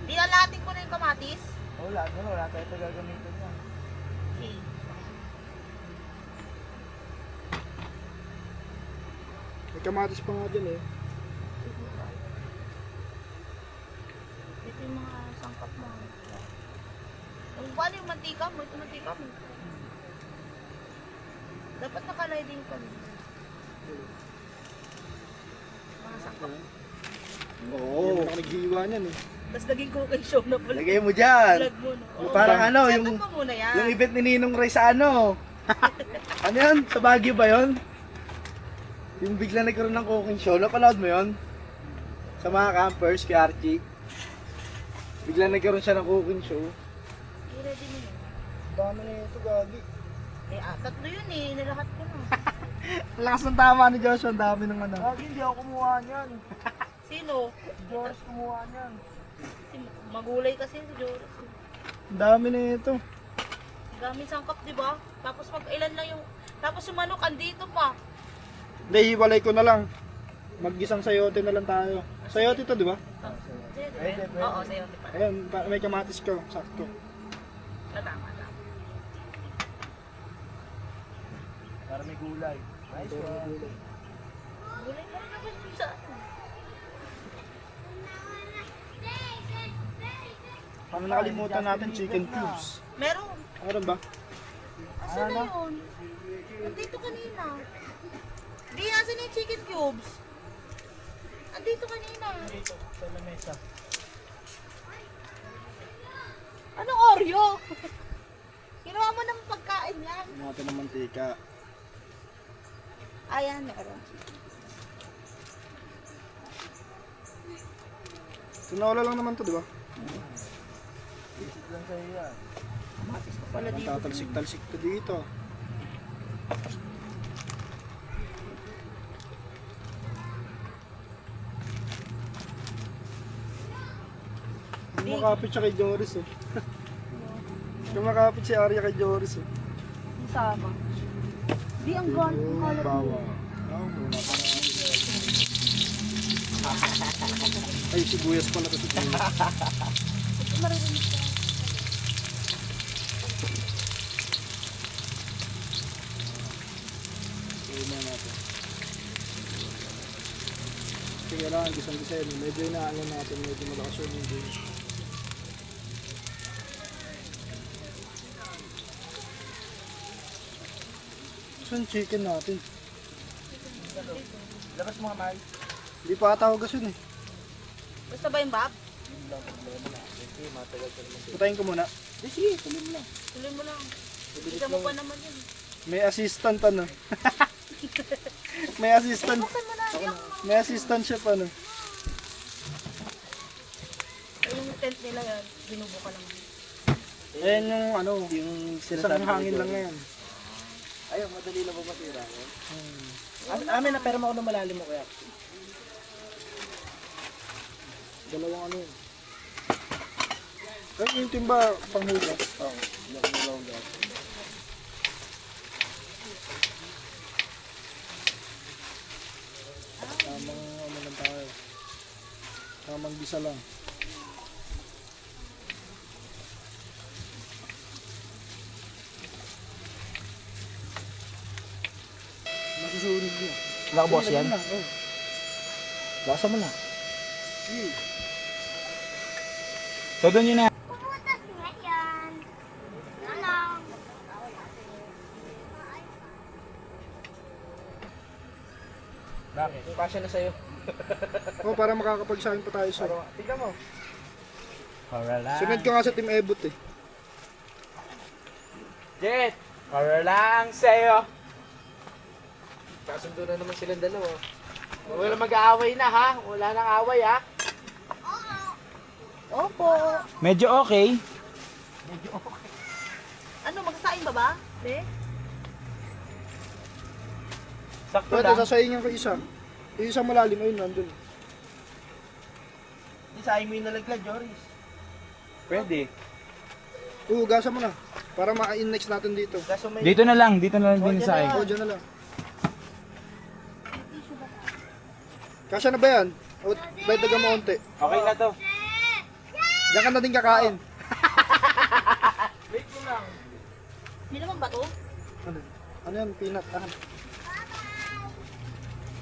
Speaker 3: Dinalating ko na yung kamatis.
Speaker 5: Wala tayo ito gagamitin yan.
Speaker 3: Okay.
Speaker 1: May kamatis pa nga dyan eh.
Speaker 3: Ito yung mga sangkap mo. Kung paano yung mantika mo, ito mantika mo. Dapat nakalay din kami. Mga sangkap.
Speaker 1: Oo. Hindi naman ako naghiwa niyan eh.
Speaker 3: Tapos naging cooking show na pala.
Speaker 5: Lagay mo dyan.
Speaker 3: Vlog mo, no? Oo.
Speaker 5: Parang ano,
Speaker 3: Set
Speaker 5: yung
Speaker 3: up mo muna yan.
Speaker 5: yung event ni Ninong Ray sa ano. Ano yan? Sa Baguio ba yun? Yung bigla nagkaroon ng cooking show. Napanood mo yun? Sa mga campers, kay Archie. Bigla nagkaroon siya ng cooking show.
Speaker 3: I-ready mo yun.
Speaker 1: Dami na ito, gagi.
Speaker 3: Eh, tatlo yun eh. Nalahat ko na.
Speaker 1: Lakas ng tama ni Joshua, ang dami ng ano.
Speaker 5: Gagi, hindi ako kumuha niyan.
Speaker 3: Sino?
Speaker 5: Joris kumuha niyan.
Speaker 3: Si magulay kasi si Joris.
Speaker 1: Ang dami na ito.
Speaker 3: Gamit sangkap, di ba? Tapos pag ilan lang yung... Tapos yung manok, andito pa.
Speaker 1: Hindi, hiwalay ko na lang. Mag-isang sayote na lang tayo. Sayote to, di ba?
Speaker 3: Oo, sa'yo.
Speaker 1: Ayun, may kamatis ka, sakto.
Speaker 3: Tama.
Speaker 5: Para may gulay. Nice one.
Speaker 3: Gulay pa rin naman yung sa ano.
Speaker 1: Paano nakalimutan natin chicken cubes?
Speaker 3: Meron.
Speaker 1: Meron ba?
Speaker 3: Asan na yun? Andito kanina. Di, asan na yung chicken cubes? Andito kanina.
Speaker 5: Dito, sa lamesa.
Speaker 3: Anong Oreo? Ginawa mo ng pagkain yan.
Speaker 1: Natin ng mantika.
Speaker 3: Ayan, meron.
Speaker 1: Tinola lang naman to, di ba?
Speaker 5: Visit lang sa'yo yan.
Speaker 3: Wala
Speaker 1: Ang
Speaker 3: dito.
Speaker 1: tatalsik-talsik to dito. Kumakapit siya kay Joris eh. Kumakapit si Arya kay Joris eh.
Speaker 3: Sama. Di, ang gano'n. Ang kalat mo.
Speaker 1: Bawa. Oh, muna pa na. Ay, sibuyas pala to, sibuyas.
Speaker 3: Ito maririnig ko.
Speaker 1: Ayun na natin. Kasi kailangan gisang-gisa yun. Medyo inaano natin, medyo malakas yun yung game. Saan chicken natin?
Speaker 5: Labas mo kamay.
Speaker 1: Hindi pa ata hugas yun eh.
Speaker 3: Basta ba yung bab?
Speaker 5: Okay, matagal ka naman.
Speaker 1: Patayin ko muna.
Speaker 5: Sige, tuloy mo lang.
Speaker 3: Tuloy mo lang. Bisa mo pa naman yun.
Speaker 1: May assistant ano. May assistant.
Speaker 3: Buksan mo na.
Speaker 1: May assistant siya pa ano.
Speaker 3: Yung tent nila yan, binubuka lang.
Speaker 1: Ayan yung ano,
Speaker 4: Yung
Speaker 1: isang hangin lang ngayon.
Speaker 4: Ayun, madali lang ba masira yan? Amin na, pero ako na malalim mo kaya.
Speaker 1: Dalawang ano yun. Ay, yung timba, panghugas.
Speaker 4: Oo, dalawang gas.
Speaker 1: Tamang ano lang tayo. Tamang bisa lang. Masusunog niya.
Speaker 4: Nakabukas yan?
Speaker 1: Oh.
Speaker 4: Basa mo na.
Speaker 1: Sige.
Speaker 4: So doon yun na.
Speaker 2: Puputas nga yan. Ano?
Speaker 4: Bakit? Pasya na sa'yo.
Speaker 1: Oh, para makakapagsahin pa tayo sa.
Speaker 4: Tignan mo. Para lang.
Speaker 1: Sunod ka nga sa Team Ebot eh.
Speaker 4: Jet! Para lang sa'yo. Kasundo na naman silang dalawa. Wala mag-aaway na ha. Wala nang away ha.
Speaker 3: Opo.
Speaker 4: Medyo okay.
Speaker 3: Ano, magsasaing ba ba? Hindi?
Speaker 4: Sakto
Speaker 1: Pwede,
Speaker 4: lang.
Speaker 1: sasayin ko isa. Yung isang malalim, ayun, nandun.
Speaker 4: Isahin mo yung nalaglag, Joris. Pwede.
Speaker 1: Hugasan mo na. Para ma-innex natin dito.
Speaker 4: Kaso may...
Speaker 5: Dito na lang din sa akin.
Speaker 1: Oh, dyan na lang. Kasya na ba yan? O, dagdagan mo konti.
Speaker 4: Okay na to.
Speaker 1: Diyan ka na din kakain.
Speaker 4: Wait mo lang.
Speaker 3: Hindi naman ba to?
Speaker 1: Ano? Ano yan? Peanut. Ah.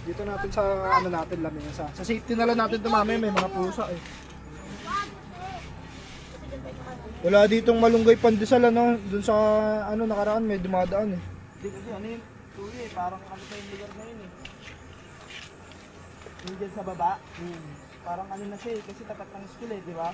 Speaker 1: Dito natin sa ano natin lamin sa safety na lang natin tumami, may mga pusa eh. Wala ditong malunggay pandesal ano, dun sa ano nakaraan may dumadaan eh.
Speaker 4: Hindi kasi ano yun? Tuloy eh. Parang ano pa yung lugar na yun eh. Yung dyan sa baba. Parang ano na siya eh. Kasi tapat ng school eh, di ba?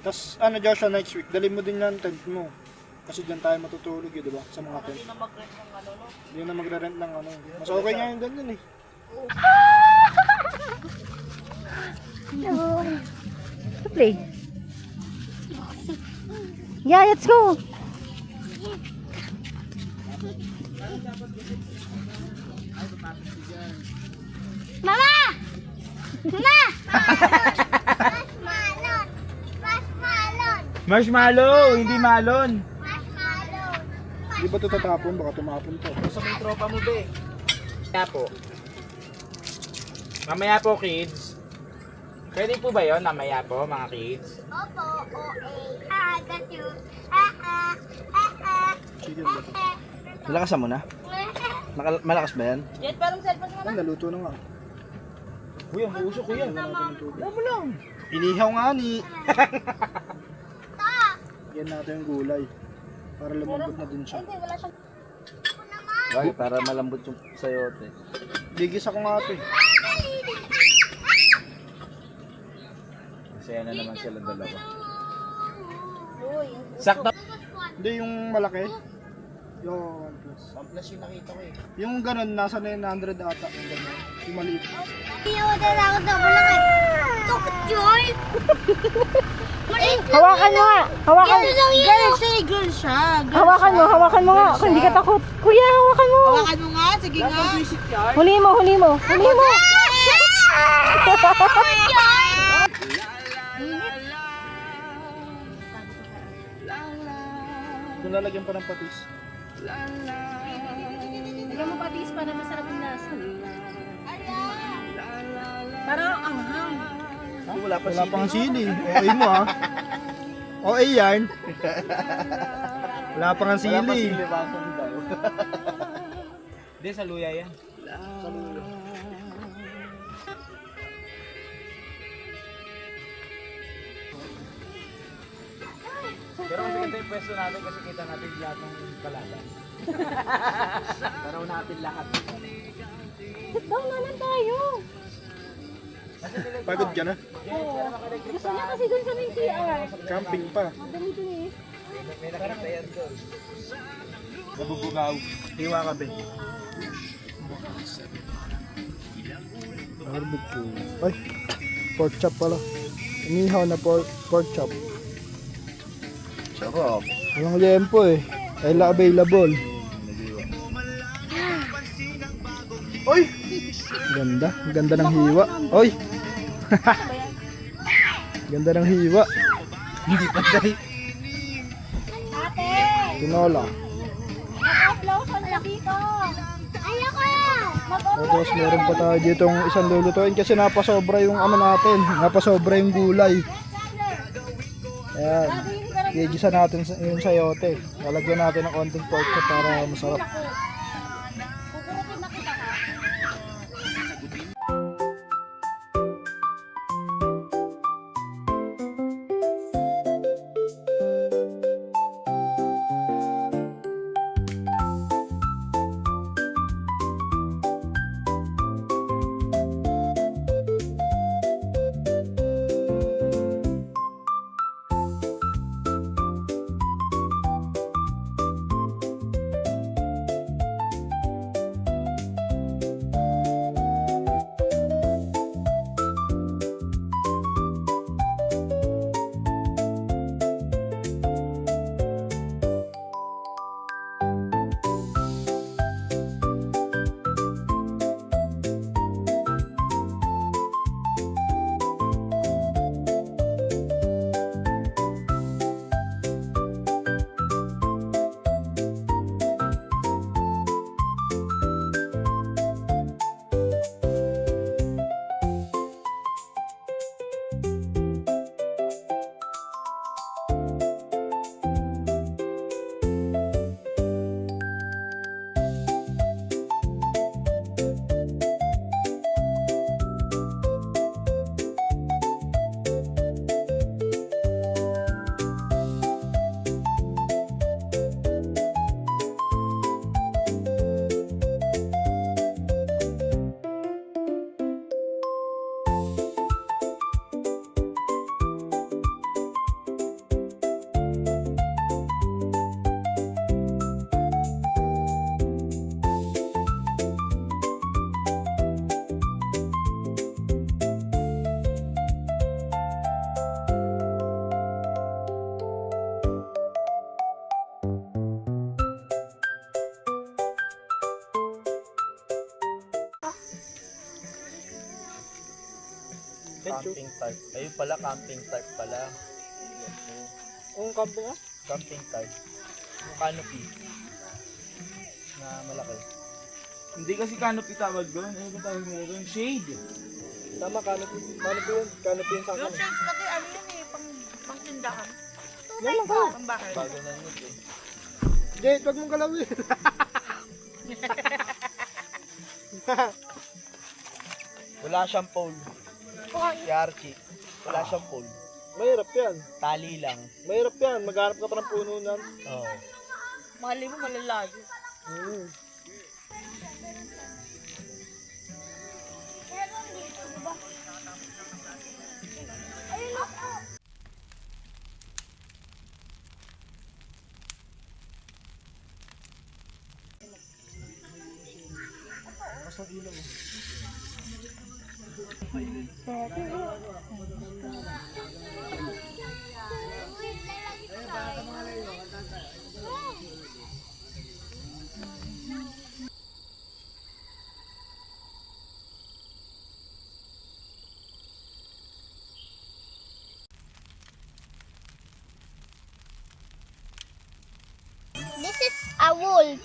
Speaker 1: Tapos ano Joshua, next week, dali mo din yan tent mo. Kasi dyan tayo matutulog eh, di ba? Sa mga tent.
Speaker 3: Hindi na mag-rent ng ano, no?
Speaker 1: Hindi na magre-rent ng ano. Mas okay nga yung ganyan eh.
Speaker 2: Play. Yeah, let's go. Mama! Mama! Marshmallow! Marshmallow!
Speaker 5: Marshmallow, hindi malon.
Speaker 2: Marshmallow!
Speaker 1: Di ba ito tatapon? Baka tumapon to.
Speaker 4: Sa may tropa mo, be. Mamaya po. Mamaya po, kids. Pwede po ba yun? Mamaya po, mga kids.
Speaker 2: Opo, okay. I got you.
Speaker 1: Chicken ba ito?
Speaker 4: Malakasan mo na. Malakas ba yan?
Speaker 3: Jet, parang cellphone mo na.
Speaker 1: Ah, naluto na nga.
Speaker 4: Uy, ang puso ko yan.
Speaker 1: Alam mo lang. Inihaw nga ni. Yan natin yung gulay. Para lumambot na din siya.
Speaker 2: Hindi, wala siyang...
Speaker 4: Bakit? Para malambot yung sayote.
Speaker 1: Bigis ako nga ito eh.
Speaker 4: Masaya na naman silang dalawa.
Speaker 2: Uy,
Speaker 4: Sakto.
Speaker 1: Hindi yung malaki. Yung plus.
Speaker 4: Ang plus yung nakita ko eh.
Speaker 1: Yung ganun, nasa 900 ata. Yung ganun. Yung maliit.
Speaker 2: Iyoda na ako sa malaki. Tukot Joy!
Speaker 7: Hawakan mo nga. Hawakan.
Speaker 3: Girl siya, girl siya. Girl
Speaker 7: Hawakan mo nga. Kung hindi ka takot. Kuya, hawakan mo.
Speaker 3: Hawakan mo nga, sige nga.
Speaker 7: Huli mo. Huli mo.
Speaker 1: Kung lalagyan pa ng patis.
Speaker 6: Lagyan mo patis para masarap yung lasa. Parang anghang.
Speaker 4: Wala pa
Speaker 1: Wala pang sili. Okay mo ah. Okay yan. Wala pang sili.
Speaker 4: Wala pa sili pa ako daw.
Speaker 5: Hindi, sa luya yan. Pero mas maganda yung pwesto natin kasi kita natin lahat ng kalaban. Taraw natin lahat.
Speaker 7: Sit down na lang tayo.
Speaker 1: Pagod ka na.
Speaker 7: Gusto niya kasi dun sa may CR.
Speaker 1: Camping pa.
Speaker 7: Dami dun eh.
Speaker 4: May nakita yan doon. Nabubugaw.
Speaker 1: Hiwa ka, Ben. Barbecue. Ay, pork chop pala. Inihaw na pork chop.
Speaker 4: Sarap.
Speaker 1: Walang liempo eh. Kaya available.
Speaker 4: Uy!
Speaker 1: Ganda. Ganda ng hiwa. Oy! Ganda ng hiwa.
Speaker 4: Hindi patay.
Speaker 2: Ate!
Speaker 1: Tinola.
Speaker 2: Mag-upload ka na dito! Ayoko yan! Mag-upload
Speaker 1: Tapos meron pa tayo ditong isang lulutuin kasi napasobra yung ano natin. Napasobra yung gulay. Ayan. Gigisa natin yung sayote. Lalagyan natin ng konting pork chop para masarap.
Speaker 2: Kukurutin na kita ha.
Speaker 4: Camping type. Ayun pala, camping type pala.
Speaker 1: Ang camping ah?
Speaker 4: Camping type. Yung canopy. Na malaki. Hindi kasi canopy tawag doon. Ano ba tawag nila doon? Shade.
Speaker 1: Tama, canopy. Canopy yun. Canopy yun sa akin.
Speaker 3: Yung shades kasi ano yun eh, pang tindahan.
Speaker 1: Yan lang ka.
Speaker 3: Pang bakal.
Speaker 4: Bago na yun eh.
Speaker 1: Jade, wag mong galawin.
Speaker 4: Wala siyang pole. Si Archie. Wala siyang pole.
Speaker 1: Mahirap yan.
Speaker 4: Tali lang.
Speaker 1: Mahirap yan. Magharap ka pa ng puno nan.
Speaker 4: Oo.
Speaker 3: Mali mo malalayo.
Speaker 2: This is a wolf.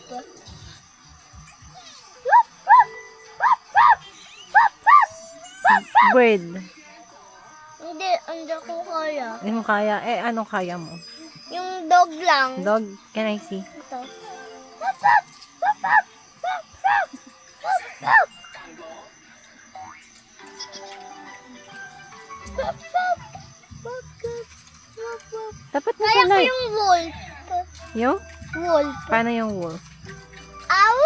Speaker 7: Bird.
Speaker 2: Hindi ko kaya.
Speaker 7: Hindi mo kaya. Eh, anong kaya mo?
Speaker 2: Yung dog lang.
Speaker 7: Dog? Can I see?
Speaker 2: Ito.
Speaker 7: Dapat mo
Speaker 2: Kaya ko
Speaker 7: sanay.
Speaker 2: yung wolf.
Speaker 7: Yung?
Speaker 2: Wolf.
Speaker 7: Paano yung wolf?
Speaker 2: Aw!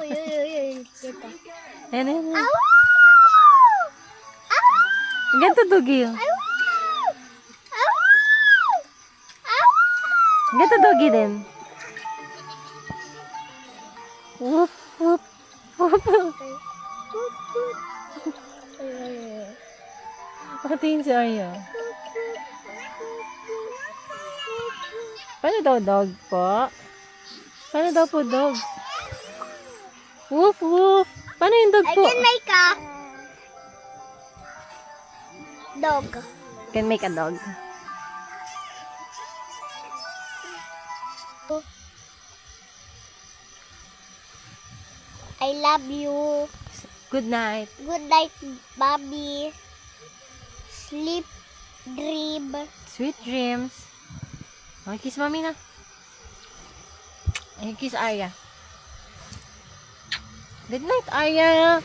Speaker 2: Uy, uy, uy, uy. Dito.
Speaker 7: Ayan, ayan, ayan.
Speaker 2: Aw! Aw!
Speaker 7: Ganito doggy.
Speaker 2: Aw! Aw! Aw!
Speaker 7: Ganito doggy din. Whoop, whoop, whoop. Nakatingin si Arya. Paano daw dog po? Paano daw po dog? Woof, woof. Paano yung dog
Speaker 2: I
Speaker 7: po?
Speaker 2: can make a dog.
Speaker 7: Can make a dog.
Speaker 2: I love you.
Speaker 7: Good night.
Speaker 2: Good night, Bobby. Sleep, dream.
Speaker 7: Sweet dreams. Okay, kiss mami na. Ay, kiss Arya. Good night, Arya.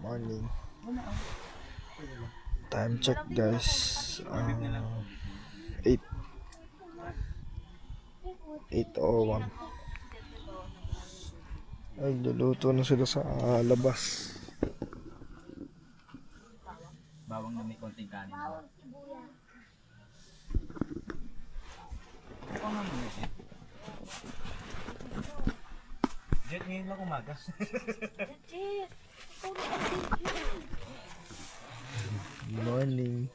Speaker 1: Morning. Time check guys. 8:01. Ay, luluto na sila sa labas.
Speaker 4: Bawang na may konting kanin. Jet, ngayon lang umaga.
Speaker 1: Morning.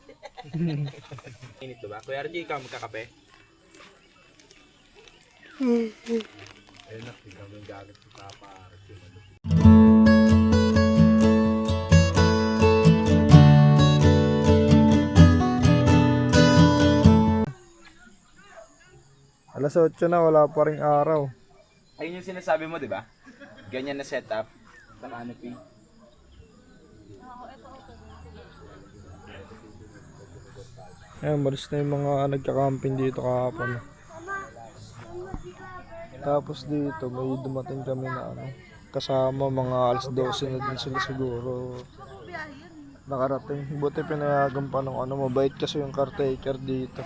Speaker 4: Init ba? Kuya RJ, ikaw magkakape? Ayun na, ikaw may galit sa Papa RJ.
Speaker 1: Alas 8 na, wala pa ring araw.
Speaker 4: Ayun yung sinasabi mo, di ba? Ganyan na setup. Sa canopy.
Speaker 1: Ayan, balis na yung mga nagka-camping dito kahapon. Tapos dito, may dumating kami na kasama, mga alas 12 na din sila siguro nakarating. Buti pinayagan pa ng mabait kasi yung caretaker dito.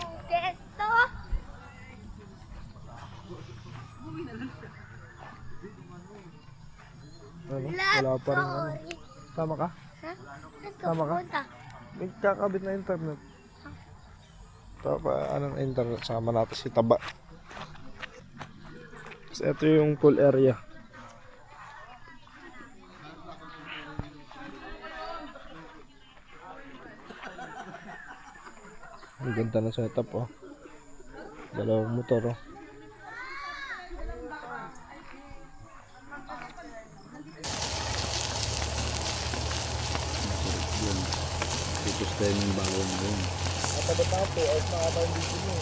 Speaker 1: Wala pa rin Tama ka? Tama ka? May kakabit na internet. Anong internet? Sama natin si Taba. Kasi ito yung pool area. Ang ganda na setup oh. Dalawang motor oh.
Speaker 4: Titos tayo ng bawang doon.
Speaker 1: Tapo ay makakain dito mo.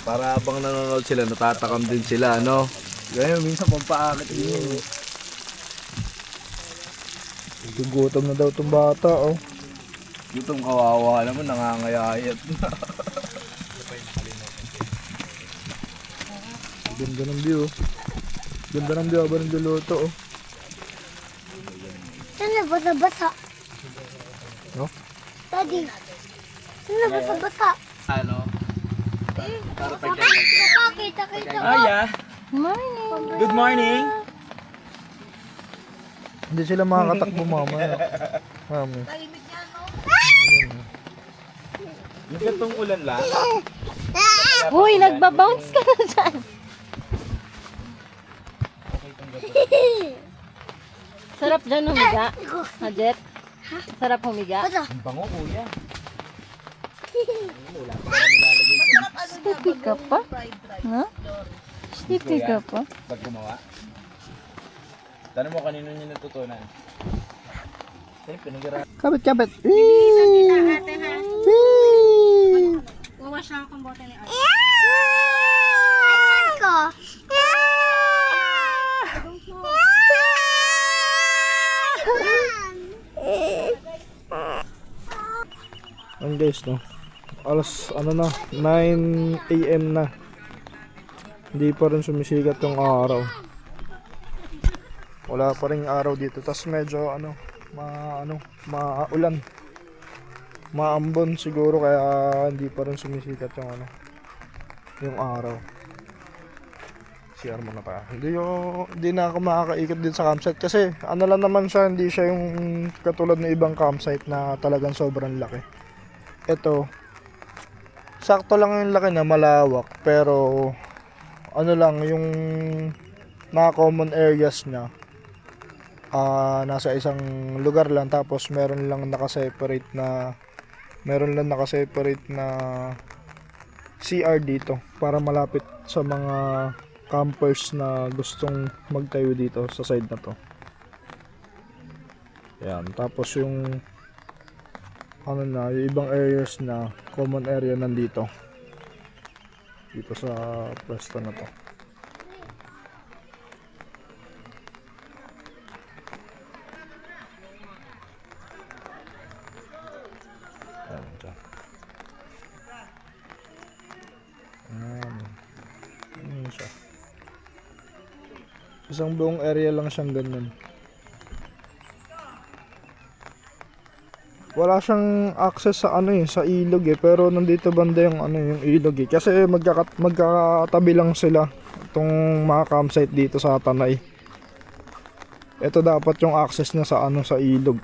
Speaker 4: Para habang nanonood sila, natatakam din sila, ano? Gaya, minsan pampaakit din yun.
Speaker 1: Gugutom na daw itong bata oh.
Speaker 4: Itong kawawa naman, nangangayayat na.
Speaker 1: Ganda ng view. Ganda ng biyaba ng luluto, oh.
Speaker 2: Saan na basa-basa?
Speaker 1: No?
Speaker 2: Daddy. Saan na basa-basa?
Speaker 4: Ano? Para pag
Speaker 2: Kita.
Speaker 4: Aya,
Speaker 7: Morning.
Speaker 4: good morning.
Speaker 1: Hindi sila makakatakbo mamaya. Mami.
Speaker 4: Yung gantong ulan lang.
Speaker 7: Uy, nagbabounce ka na dyan. Sarap dyan humiga. Ha, Jet? Sarap humiga.
Speaker 4: Ang bango, kuya.
Speaker 7: Sticky ka pa? No? Sticky ka pa?
Speaker 4: Pag gumawa. Tanong mo kanino niya natutunan. Eh, pinag-aralan.
Speaker 1: Kapit.
Speaker 3: Ate ha. Wawash lang akong bote ni Ate.
Speaker 2: Ay, ko.
Speaker 1: Ang guys, no? Alas, ano na, 9 AM na. Hindi pa rin sumisikat yung araw. Wala pa rin araw dito. Tas medyo, maulan. Maambon siguro kaya hindi pa rin sumisikat yung araw. CR muna tayo. Hindi na ako makakaikot din sa campsite kasi ano lang naman siya, hindi siya yung katulad ng ibang campsite na talagang sobrang laki. Ito, sakto lang yung laki na malawak pero ano lang yung mga common areas niya nasa isang lugar lang tapos meron lang nakaseparate na CR dito para malapit sa mga campers na gustong magtayo dito sa side na to. Yan, tapos yung yung ibang areas na common area nandito dito sa pwesto na to. Yan, dyan. Yan siya. Isang buong area lang siyang ganyan. Wala siyang access sa sa ilog pero nandito banda yung yung ilog kasi magkakatabi lang sila itong mga campsite dito sa Tanay. Ito dapat yung access niya sa ilog.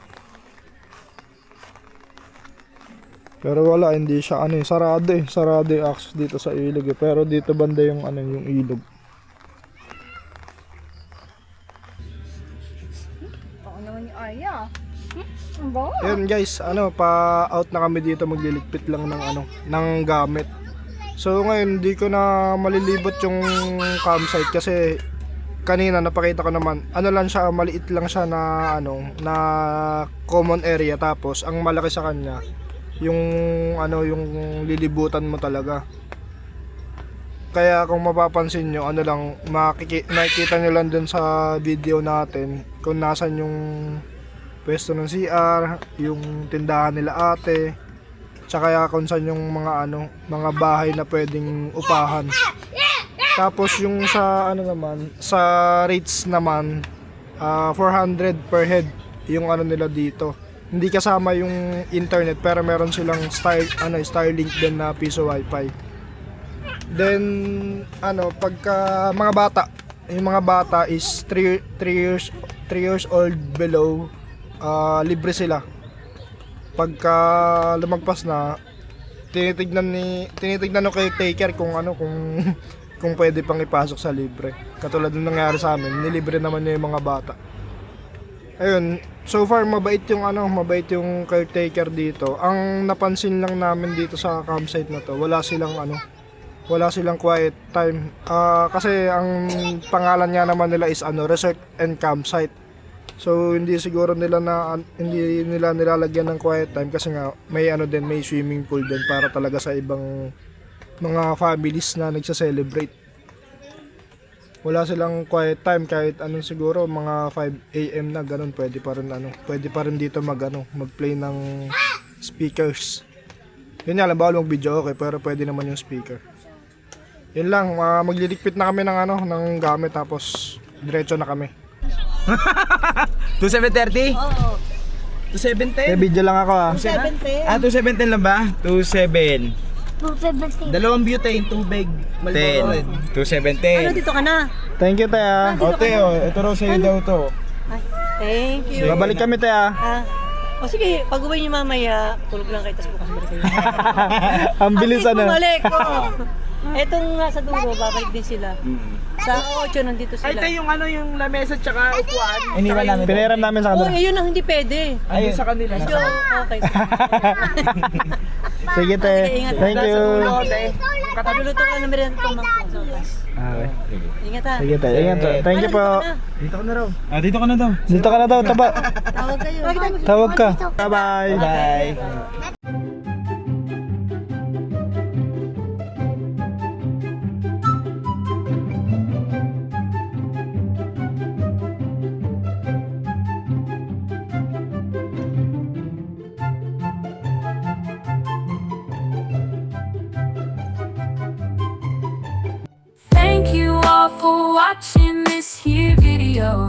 Speaker 1: Pero wala, hindi siya sarado yung access dito sa ilog pero dito banda yung yung ilog.
Speaker 3: Oo naman yung Aya.
Speaker 1: Yun guys, pa-out na kami dito, magliligpit lang ng gamit. So ngayon, hindi ko na malilibot yung campsite kasi kanina napakita ko naman, lang siya, maliit lang siya na na common area tapos ang malaki sa kanya yung yung lilibutan mo talaga. Kaya kung mapapansin nyo, makikita nyo lang dun sa video natin kung nasan yung pwesto ng CR, yung tindahan nila ate, tsaka kung saan yung mga bahay na pwedeng upahan. Tapos yung sa sa rates naman 400 per head yung nila dito. Hindi kasama yung internet pero meron silang Starlink din na piso wifi. Then pagka yung mga bata is 3 years old below, libre sila. Pagka lumagpas na, tinitignan ng caretaker kung pwede pang ipasok sa libre. Katulad ng nangyari sa amin, nilibre naman niya yung mga bata. Ayun, so far mabait yung caretaker dito. Ang napansin lang namin dito sa campsite na to, wala silang quiet time. Kasi ang pangalan nga naman nila is resort and campsite. So hindi nila nilalagyan ng quiet time kasi nga may may swimming pool din para talaga sa ibang mga families na nagsa-celebrate. Wala silang quiet time kahit siguro mga 5 AM na ganun, pwede pa rin dito mag-play ng speakers. Yun nga lang, bawal mag-video pero pwede naman yung speaker. Yun lang, magliligpit na kami ng gamit tapos diretso na kami.
Speaker 4: 2730?
Speaker 3: Oo.
Speaker 4: 2710?
Speaker 1: Video lang ako ah.
Speaker 3: 70.
Speaker 4: 2710 lang ba? 27.
Speaker 2: 270.
Speaker 4: Dalawang butane, tubig. 10. 2710.
Speaker 6: Dito ka na.
Speaker 1: Thank you, te ah.
Speaker 4: O Teo, ito raw sa'yo daw to.
Speaker 6: Thank you.
Speaker 1: Babalik kami, te ah.
Speaker 6: O sige, pag uwi niyo mamaya, tulog lang kayo, tapos bukas balik kayo.
Speaker 1: Ang bilis
Speaker 6: At least
Speaker 1: ano.
Speaker 6: bumalik, oo. Etong nasa dulo, babalik din sila. Sa 8, nandito
Speaker 4: Ay,
Speaker 6: sila.
Speaker 4: ito yung ano, yung lamesa tsaka upuan. Iniwan namin.
Speaker 1: Pinahiram namin sa
Speaker 6: Oo,
Speaker 1: kanila.
Speaker 6: yun ang hindi pwede.
Speaker 4: Ayun sa kanila.
Speaker 6: Medyo, okay.
Speaker 1: Sige, te.
Speaker 6: ingat.
Speaker 1: Thank you.
Speaker 6: Katululuto ka na meron itong mangkong.
Speaker 1: Okay.
Speaker 6: Ingat ha.
Speaker 1: Sige, te. Ingat. Thank you po.
Speaker 4: Dito ka na raw. Ah, dito ka na daw.
Speaker 1: Dito ka na daw, taba.
Speaker 6: Tawag kayo.
Speaker 1: Tawag ka. Bye-bye.
Speaker 4: Bye.
Speaker 8: Thank you all for watching this here video.